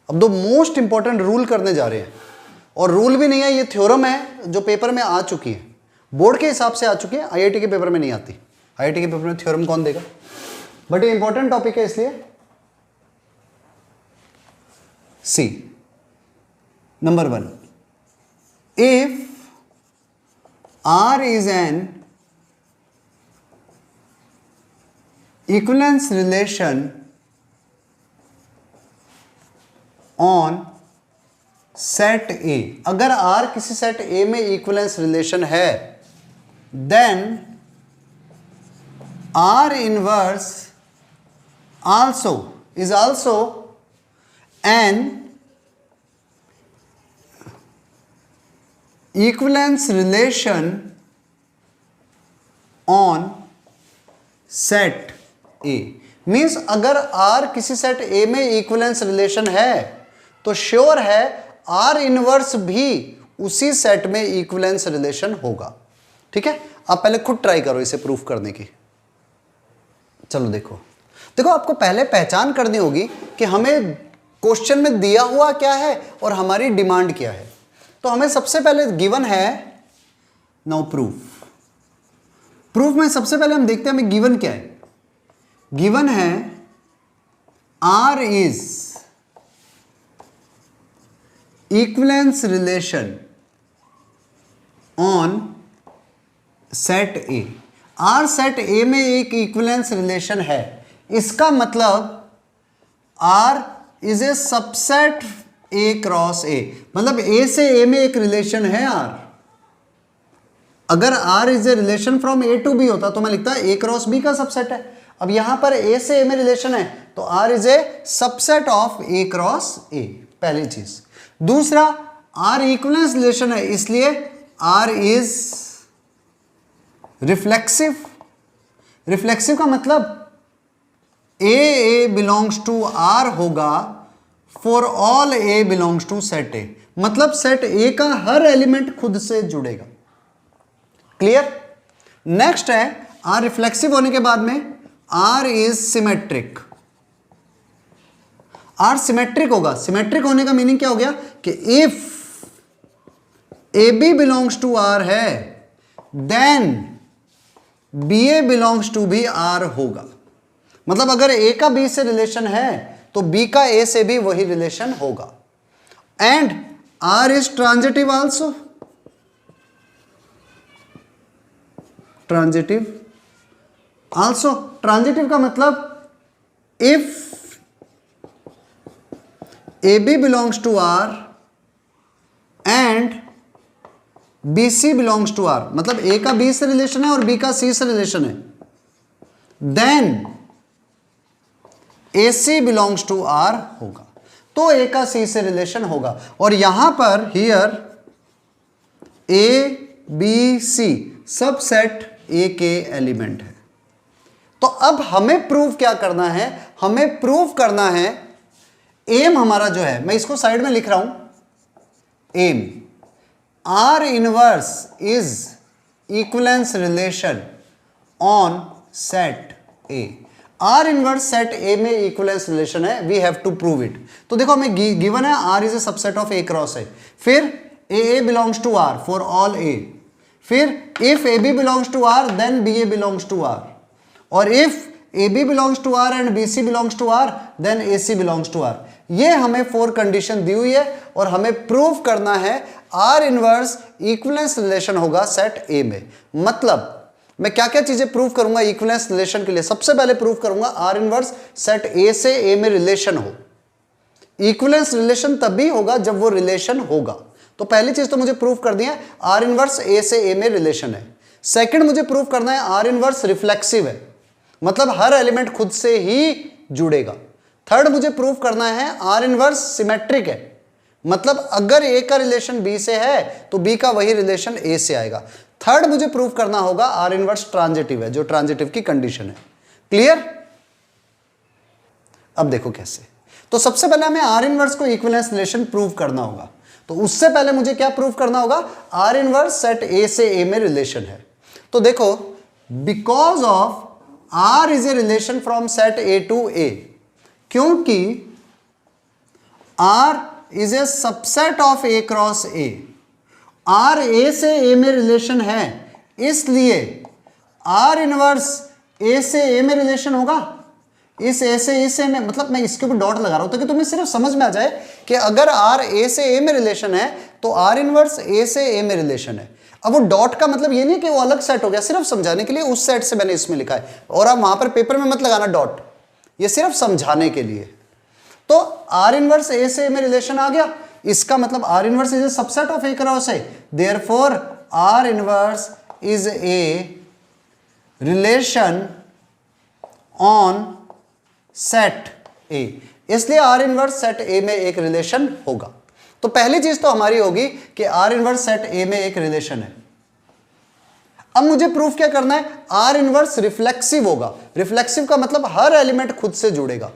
अब दो most important rule करने जा रहे हैं, और रूल भी नहीं है, ये थ्योरम है जो पेपर में आ चुकी है, बोर्ड के हिसाब से आ चुकी है, आईआईटी के पेपर में नहीं आती। आईआईटी के पेपर में थ्योरम कौन देगा, बट ये इंपॉर्टेंट टॉपिक है इसलिए। See number 1, if R is an equivalence relation on set A, अगर R किसी सेट A में इक्विवेलेंस रिलेशन है, then R inverse is also an equivalence relation on set A. Means अगर R किसी set A में equivalence relation है तो sure है R इनवर्स भी उसी सेट में इक्विवेलेंस रिलेशन होगा। ठीक है, आप पहले खुद ट्राई करो इसे प्रूफ करने की। चलो देखो आपको पहले पहचान करनी होगी कि हमें क्वेश्चन में दिया हुआ क्या है और हमारी डिमांड क्या है। तो हमें सबसे पहले गिवन है, नाउ प्रूफ में सबसे पहले हम देखते हैं हमें गिवन क्या है। गिवन है R is equivalence relation on set A. R set A में एक इक्विवेलेंस रिलेशन है, इसका मतलब R is a subset A cross A, मतलब A से A में एक रिलेशन है R। अगर R is a relation from A to B होता तो मैं लिखता A क्रॉस B का सबसेट है। अब यहां पर A से A में रिलेशन है तो R is a subset of A cross A, पहली चीज। दूसरा, R इक्विवेलेंस रिलेशन है इसलिए R इज रिफ्लेक्सिव। रिफ्लेक्सिव का मतलब A बिलोंग्स टू R होगा for all A belongs to set A, मतलब सेट A का हर एलिमेंट खुद से जुड़ेगा। क्लियर? नेक्स्ट है R रिफ्लेक्सिव होने के बाद में R is symmetric. R symmetric होगा। सिमेट्रिक होने का मीनिंग क्या हो गया कि if AB belongs to R है देन BA बिलोंग्स टू भी R होगा। मतलब अगर A का B से रिलेशन है तो B का A से भी वही रिलेशन होगा। And R is transitive also. Transitive का मतलब if AB belongs to R and BC belongs to R, मतलब A का B से रिलेशन है और B का C से रिलेशन है, then AC belongs to R होगा। तो A का C से रिलेशन होगा। और यहां पर हियर A B C सब सेट A के एलिमेंट है। तो अब हमें प्रूव क्या करना है, हमें प्रूव करना है, एम हमारा जो है, मैं इसको साइड में लिख रहा हूं, M R inverse is equivalence relation on set A। R inverse set A में इक्विवेलेंस रिलेशन है, we have to prove it. तो देखो हमें गिवन है R is a subset of A cross A, फिर AA belongs to R for all A, फिर if AB belongs to R then BA belongs to R, और if AB belongs to R and BC belongs to R then AC belongs to R। ये हमें 4 condition दी हुई है और हमें prove करना है R इनवर्स इक्विवेलेंस रिलेशन होगा सेट A में। मतलब मैं क्या क्या चीजें प्रूव करूंगा इक्विवेलेंस रिलेशन के लिए। सबसे पहले प्रूव करूंगा R इनवर्स सेट A से A में रिलेशन हो। इक्विवेलेंस रिलेशन तभी होगा जब वो रिलेशन होगा। तो पहली चीज तो मुझे प्रूव कर दी है R इनवर्स A से A में रिलेशन है। सेकंड मुझे प्रूव करना है R इनवर्स रिफ्लेक्सिव है, मतलब हर एलिमेंट खुद से ही जुड़ेगा। थर्ड मुझे प्रूव करना है R इनवर्स सिमेट्रिक है, मतलब अगर A का रिलेशन B से है तो B का वही रिलेशन A से आएगा। थर्ड मुझे प्रूव करना होगा R इनवर्स ट्रांजिटिव है, जो ट्रांजिटिव की कंडीशन है। क्लियर? अब देखो कैसे। तो सबसे पहले हमें R इनवर्स को इक्विवेलेंस रिलेशन प्रूव करना होगा। तो उससे पहले मुझे क्या प्रूव करना होगा, R इनवर्स सेट A से A में रिलेशन है। तो देखो because of R is a relation from set A to A, क्योंकि R is a subset of A cross A। R A से A में रिलेशन है, इसलिए R इनवर्स A से A में रिलेशन होगा। इस A से इस A में, मतलब मैं इसके ऊपर डॉट लगा रहा हूं ताकि तुम्हें सिर्फ समझ में आ जाए कि अगर R A से A में रिलेशन है तो R इनवर्स A से A में रिलेशन है। अब वो डॉट का मतलब ये नहीं कि वो अलग सेट हो गया, सिर्फ समझाने के लिए उस सेट से मैंने इसमें लिखा है, और आप वहां पर पेपर में मत लगाना डॉट, ये सिर्फ समझाने के लिए। तो R इनवर्स A से A में रिलेशन आ गया, इसका मतलब R inverse is a subset of A cross A, therefore R inverse is a relation on set A, इसलिए R इनवर्स सेट A में एक रिलेशन होगा। तो पहली चीज तो हमारी होगी कि R इनवर्स सेट A में एक रिलेशन है। अब मुझे प्रूफ क्या करना है, R इनवर्स रिफ्लेक्सिव होगा। रिफ्लेक्सिव का मतलब हर एलिमेंट खुद से जुड़ेगा।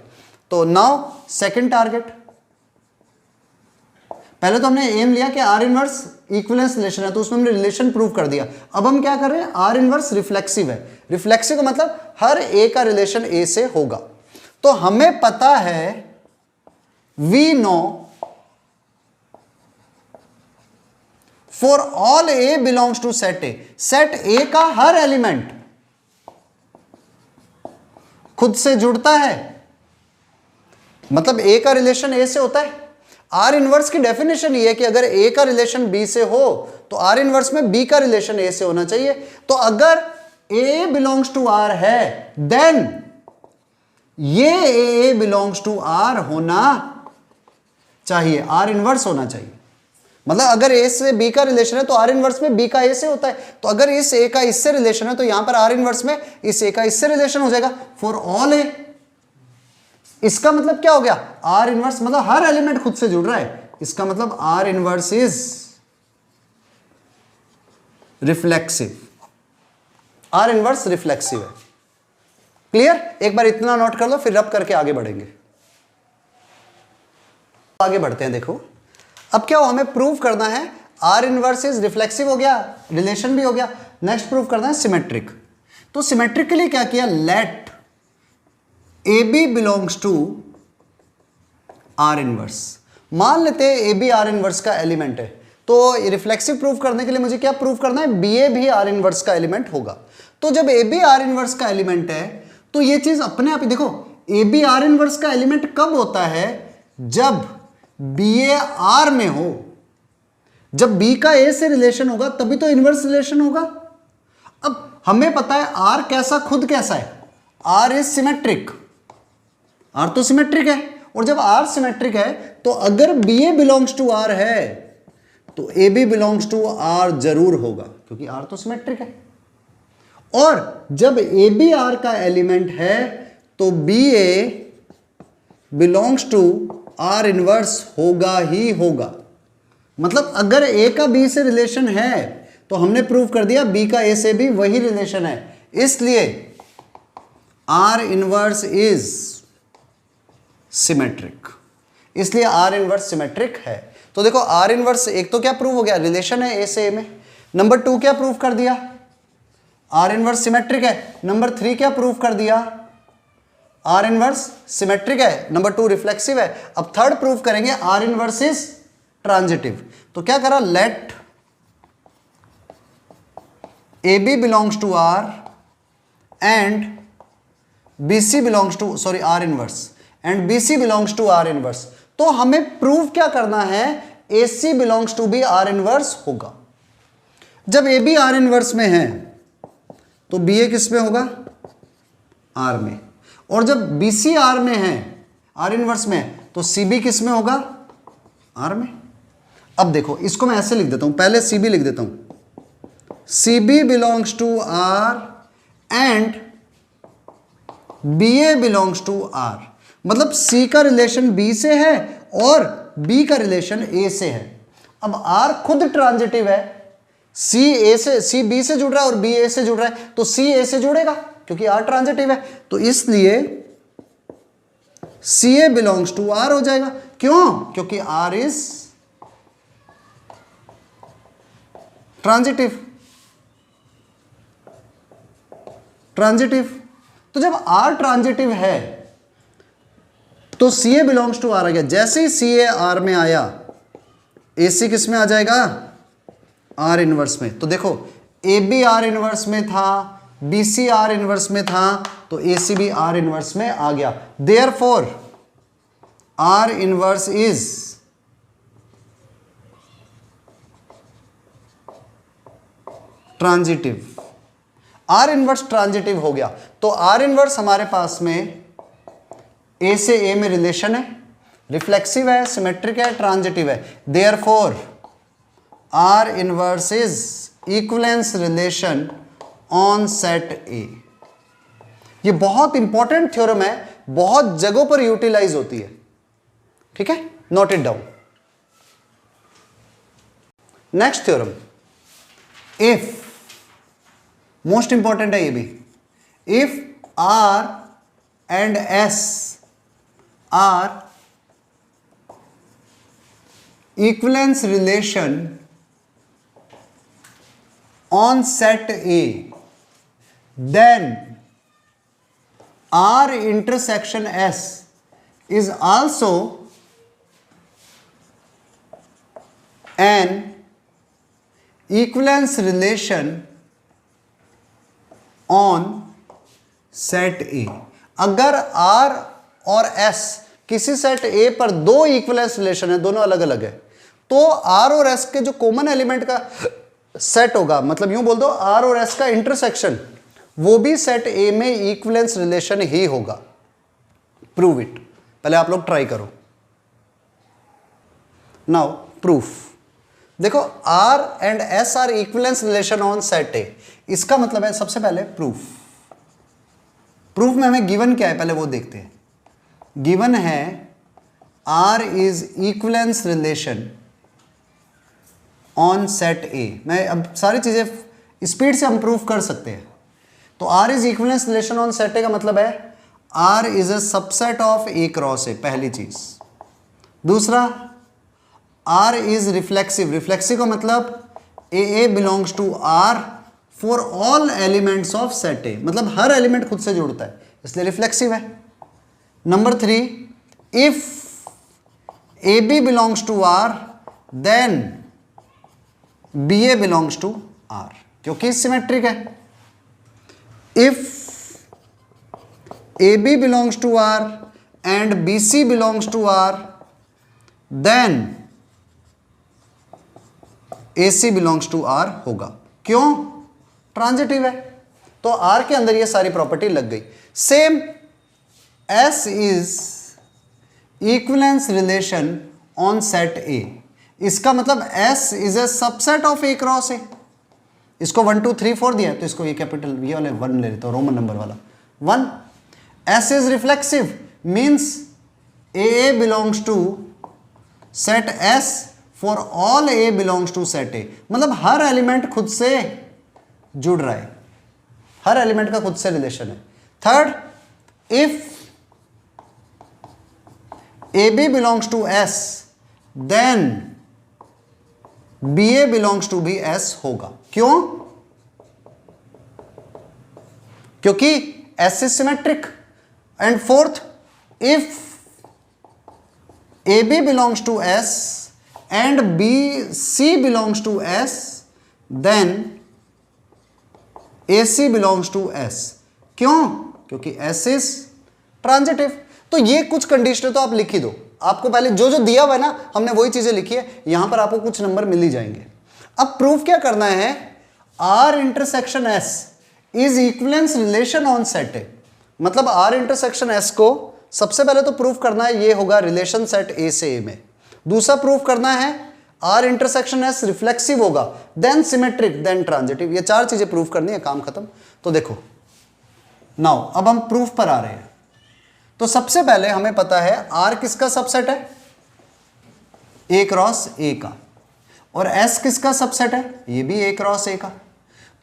तो नाउ सेकंड टारगेट, पहले तो हमने एम लिया कि R इनवर्स इक्विवेलेंस रिलेशन है, तो उसमें हमने रिलेशन प्रूव कर दिया। अब हम क्या कर रहे हैं, R इनवर्स रिफ्लेक्सिव है। रिफ्लेक्सिव का मतलब हर A का रिलेशन A से होगा। तो हमें पता है, we know for all A belongs to set A, set A का हर एलिमेंट खुद से जुड़ता है, मतलब A का रिलेशन A से होता है। R इनवर्स की डेफिनेशन ये है कि अगर A का रिलेशन B से हो तो R इनवर्स में B का रिलेशन A से होना चाहिए। तो अगर A बिलोंग्स टू R है, देन ये A बिलोंग्स टू R होना चाहिए, R इनवर्स होना चाहिए। मतलब अगर A से B का रिलेशन है तो R इनवर्स में B का A से होता है। तो अगर इस A का इससे रिलेशन है तो यहां पर R इनवर्स में इस A का इससे रिलेशन हो जाएगा फॉर ऑल A। इसका मतलब क्या हो गया, R इनवर्स मतलब हर एलिमेंट खुद से जुड़ रहा है, इसका मतलब R inverse is reflexive. R inverse reflexive है। क्लियर? एक बार इतना नोट कर लो, फिर रब करके आगे बढ़ेंगे। आगे बढ़ते हैं। देखो अब क्या हो, हमें प्रूव करना है R इनवर्स इज रिफ्लेक्सिव हो गया, रिलेशन भी हो गया। नेक्स्ट प्रूव करना है सिमेट्रिक। तो सिमेट्रिक के लिए क्या किया, let AB belongs to R inverse. मान लेते हैं AB R इनवर्स का एलिमेंट है, तो रिफ्लेक्सिव प्रूव करने के लिए मुझे क्या प्रूव करना है, BA भी R इनवर्स का एलिमेंट होगा। तो जब AB R इनवर्स का एलिमेंट है तो ये चीज अपने आप ही देखो, AB R इनवर्स का एलिमेंट कब होता है, जब BA R में हो। जब B का A से रिलेशन होगा तभी तो इनवर्स रिलेशन होगा। अब हमें पता है R कैसा, खुद कैसा है, R इज सिमेट्रिक। R तो सिमेट्रिक है, और जब R सिमेट्रिक है तो अगर BA बिलोंग्स टू R है तो AB बिलोंग्स टू R जरूर होगा, क्योंकि R तो सिमेट्रिक है। और जब AB R का एलिमेंट है तो BA belongs to R inverse होगा ही होगा। मतलब अगर A का B से रिलेशन है तो हमने प्रूव कर दिया B का A से भी वही रिलेशन है, इसलिए R इनवर्स इज सिमेट्रिक। इसलिए R इनवर्स सिमेट्रिक है। तो देखो R इनवर्स एक तो क्या प्रूव हो गया, रिलेशन है A से A में। नंबर 2 क्या प्रूव कर दिया, R इनवर्स सिमेट्रिक है। नंबर 3 क्या प्रूव कर दिया, R इनवर्स सिमेट्रिक है। नंबर 2 रिफ्लेक्सिव है। अब थर्ड प्रूव करेंगे R इनवर्स इज ट्रांजिटिव। तो क्या करा, let AB belongs to R and BC belongs to R inverse and BC belongs to R inverse. तो हमें प्रूव क्या करना है, AC बिलोंग्स टू भी R इनवर्स होगा। जब AB R इनवर्स में है तो BA किस में होगा, R में। और जब BC R में है, R इनवर्स में, तो CB किस में होगा, R में। अब देखो इसको मैं ऐसे लिख देता हूं, पहले CB लिख देता हूं, CB belongs to R and BA belongs to R। मतलब C का रिलेशन B से है और B का रिलेशन A से है। अब R खुद ट्रांजिटिव है, C B से जुड़ रहा है और B A से जुड़ रहा है, तो C A से जुड़ेगा क्योंकि R ट्रांजिटिव है। तो इसलिए CA बिलोंग्स टू R हो जाएगा। क्यों, क्योंकि R इज ट्रांजिटिव। तो जब R ट्रांजिटिव है तो सी ए बिलोंग्स टू आर आ गया। जैसे ही सी ए आर में आया, ए सी किस में आ जाएगा? आर इनवर्स में। तो देखो ए बी आर इनवर्स में था, बी सी आर इनवर्स में था, तो ए सी भी आर इनवर्स में आ गया। Therefore are inverse is transitive. Are inverse transitive हो गया। तो आर इनवर्स हमारे पास में ए से ए में रिलेशन है, रिफ्लेक्सिव है, सिमेट्रिक है, ट्रांजिटिव है। Therefore are inverse is equivalence relation on set ए। ये बहुत इंपॉर्टेंट थ्योरम है, बहुत जगहों पर यूटिलाइज होती है। ठीक है, note it down. Next theorem, if, most important है ये भी, if R and S are equivalence relation on set A, then R intersection S is also an equivalence relation on set A। अगर R और S किसी set A पर दो equivalence relation है, दोनों अलग अलग है, तो R और S के जो कॉमन एलिमेंट का सेट होगा, मतलब यूं बोल दो आर और एस का इंटरसेक्शन, वो भी सेट ए में इक्विवेलेंस रिलेशन ही होगा। Prove it. पहले आप लोग ट्राई करो। Now proof. देखो R and S are equivalence relation on set A, इसका मतलब है सबसे पहले प्रूफ। प्रूफ में हमें गिवन क्या है पहले वो देखते हैं। गिवन है R is equivalence relation on set A. मैं अब सारी चीजें स्पीड से हम प्रूफ कर सकते हैं। तो R is equivalence relation on set A का मतलब है R is a subset of A cross A, पहली चीज। दूसरा, आर इज रिफ्लेक्सिव। रिफ्लेक्सिव का मतलब A belongs to R for all elements of set A, मतलब हर एलिमेंट खुद से जुड़ता है, इसलिए रिफ्लेक्सिव है। Number 3, if A B belongs to R then B A belongs to R, क्योंकि सिमेट्रिक है। If A B belongs to R and B C belongs to R then A C belongs to R होगा। क्यों? Transitive है, तो are के अंदर ये सारी प्रॉपर्टी लग गई। Same S is equivalence relation on set A. इसका मतलब S is a subset of A cross ए। इसको 1 2 3 4 दिया, तो इसको ये कैपिटल ये वाले 1 ले लेता हूं, रोमन नंबर वाला 1। S is reflexive means A belongs to set S for all A belongs to set A, मतलब हर एलिमेंट खुद से जुड़ रहा है, हर एलिमेंट का खुद से रिलेशन है। Third, if A B belongs to S then B A belongs to B S होगा। क्यों? क्योंकि S is symmetric. And fourth, if A B belongs to S and B C belongs to S then A C belongs to S. क्यों? क्योंकि S is transitive. तो ये कुछ condition तो आप लिख ही दो। आपको पहले जो जो दिया हुआ है ना, हमने वही चीजें लिखी है, यहां पर आपको कुछ नंबर मिल ही जाएंगे। अब प्रूफ क्या करना है? R intersection S is equivalence relation on set A, मतलब आर इंटरसेक्शन एस को सबसे पहले तो प्रूफ करना है ये होगा रिलेशन सेट ए से ए में। दूसरा प्रूफ करना है आर इंटरसेक्शन एस रिफ्लेक्सिव होगा, देन सिमेट्रिक, देन ट्रांजिटिव। ये चार चीजें प्रूफ करनी है, काम खत्म। तो देखो नाउ अब हम प्रूफ पर आ रहे हैं। तो सबसे पहले हमें पता है R किसका सबसेट है? A क्रॉस A का। और S किसका सबसेट है? ये भी A क्रॉस A का।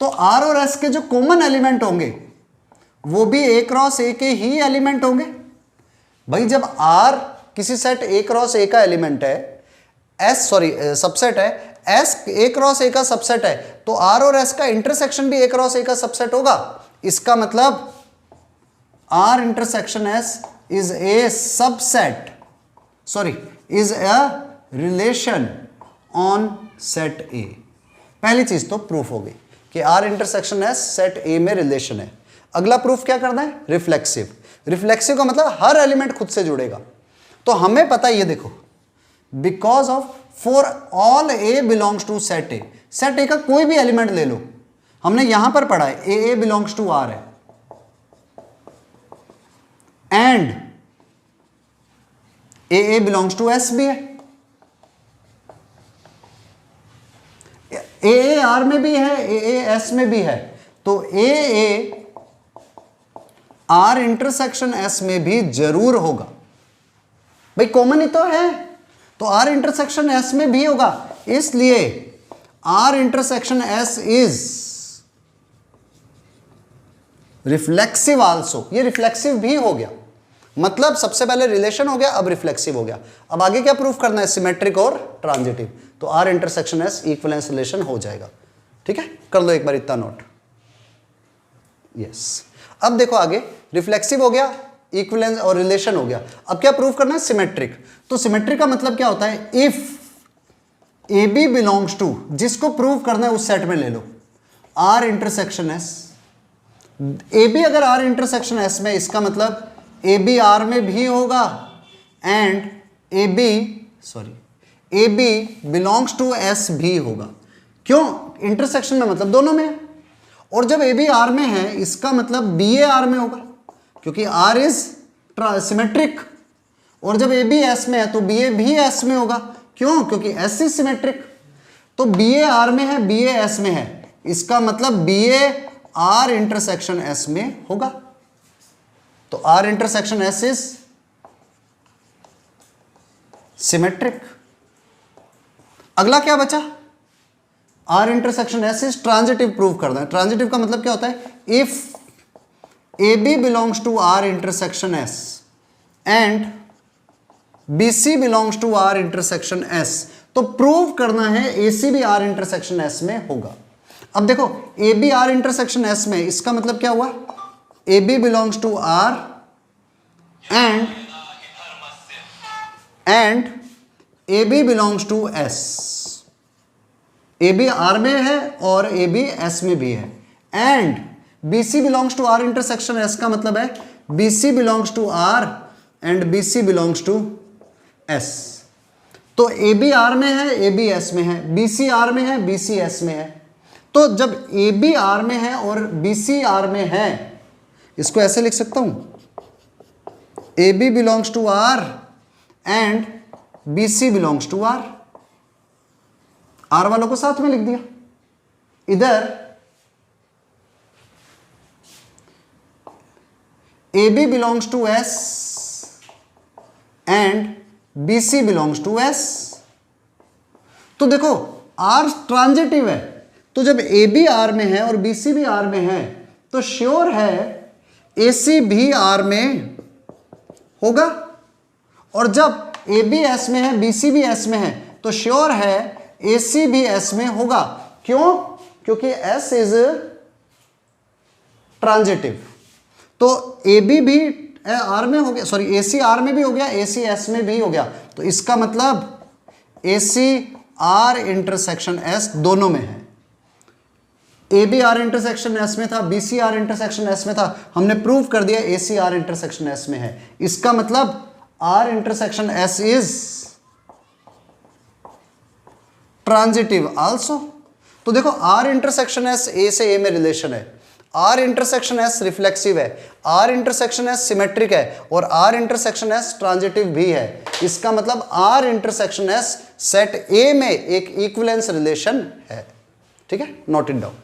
तो R और S के जो कॉमन एलिमेंट होंगे वो भी A क्रॉस A के ही एलिमेंट होंगे। भाई जब R किसी सेट A क्रॉस A का एलिमेंट है, सबसेट है, S A क्रॉस A का सबसेट है, तो R और S का इंटरसेक्शन भी A क्रॉस A का सबसेट होगा। इसका मतलब R intersection S is a subset, sorry, is a relation on set A. पहली चीज तो प्रूफ हो गई कि R intersection S set A में रिलेशन है। अगला प्रूफ क्या करना है? रिफ्लेक्सिव। रिफ्लेक्सिव का मतलब हर एलिमेंट खुद से जुड़ेगा। तो हमें पता है, ये देखो, because of for all A belongs to set A, set A का कोई भी एलिमेंट ले लो, हमने यहां पर पढ़ा है ए बिलोंग्स टू आर है, and A belongs to S भी है, ए आर में भी है, ए एस में भी है, तो ए आर इंटरसेक्शन एस में भी जरूर होगा। भाई कॉमन ही तो है, तो आर इंटरसेक्शन एस में भी होगा, इसलिए R intersection S is reflexive also. ये रिफ्लेक्सिव भी हो गया, मतलब सबसे पहले रिलेशन हो गया, अब रिफ्लेक्सिव हो गया। अब आगे क्या प्रूफ करना है? सिमेट्रिक और ट्रांजिटिव। तो R intersection S equivalence relation हो जाएगा। ठीक है, कर लो एक बार इतना नोट। यस, अब देखो आगे, रिफ्लेक्सिव हो गया, इक्विवेलेंस और रिलेशन हो गया। अब क्या प्रूफ करना है? सिमेट्रिक। तो सिमेट्रिक का मतलब क्या होता है? If A B belongs to, जिसको प्रूव करना है उस सेट में ले लो, R intersection S. A B अगर आर इंटरसेक्शन एस में, इसका मतलब ए बी आर में भी होगा, and A B belongs to S भी होगा। क्यों? इंटरसेक्शन में मतलब दोनों में है, और जब ए बी आर में है इसका मतलब बी ए आर में होगा, क्योंकि आर इज सिमेट्रिक, और जब ए बी एस में है तो बी ए भी एस में होगा। क्यों? क्योंकि एस इज सिमेट्रिक। तो बी ए आर में है, बी ए एस में है, इसका मतलब B A R intersection S में होगा। तो R intersection S is symmetric. अगला क्या बचा? R intersection S is transitive prove करना है। ट्रांजिटिव का मतलब क्या होता है? If A B belongs to R intersection S and B C belongs to R intersection S, तो प्रूव करना है ए सी भी आर इंटरसेक्शन एस में होगा। अब देखो, A B R intersection S में, इसका मतलब क्या हुआ? A B belongs to R and A B belongs to S. A B R में है और ए बी एस में भी है, and B C belongs to R intersection S का मतलब है B C belongs to R and B C belongs to S. तो ए बी आर में है, ए बी एस में है, बी सी आर में है, बी सी एस में है। तो जब ए बी आर में है और बी सी आर में है, इसको ऐसे लिख सकता हूं, A B belongs to R and B C belongs to R. R वालों को साथ में लिख दिया। इधर A B belongs to S and B C belongs to S. तो देखो आर ट्रांजिटिव है, तो जब ए बी आर में है और बी सी भी आर में है तो श्योर है ए सी भी आर में होगा, और जब ए बी एस में है, बी सी भी एस में है, तो श्योर है ए सी भी एस में होगा। क्यों? क्योंकि एस इज ट्रांजिटिव। तो ए बी भी आर में हो गया, सॉरी ए सी आर में भी हो गया, ए सी एस में भी हो गया, तो इसका मतलब A C R intersection S दोनों में है। A B R intersection S में था, B C R intersection S में था, हमने प्रूव कर दिया A C R intersection S में है। इसका मतलब R intersection S is transitive also. तो देखो आर इंटरसेक्शन एस ए से ए में रिलेशन है, आर इंटरसेक्शन एस रिफ्लेक्सिव है, आर इंटरसेक्शन एस सिमेट्रिक है, और आर इंटरसेक्शन एस ट्रांजिटिव भी है। इसका मतलब R intersection S set A में एक इक्विवेलेंस रिलेशन है। ठीक है, नोट इट डाउन।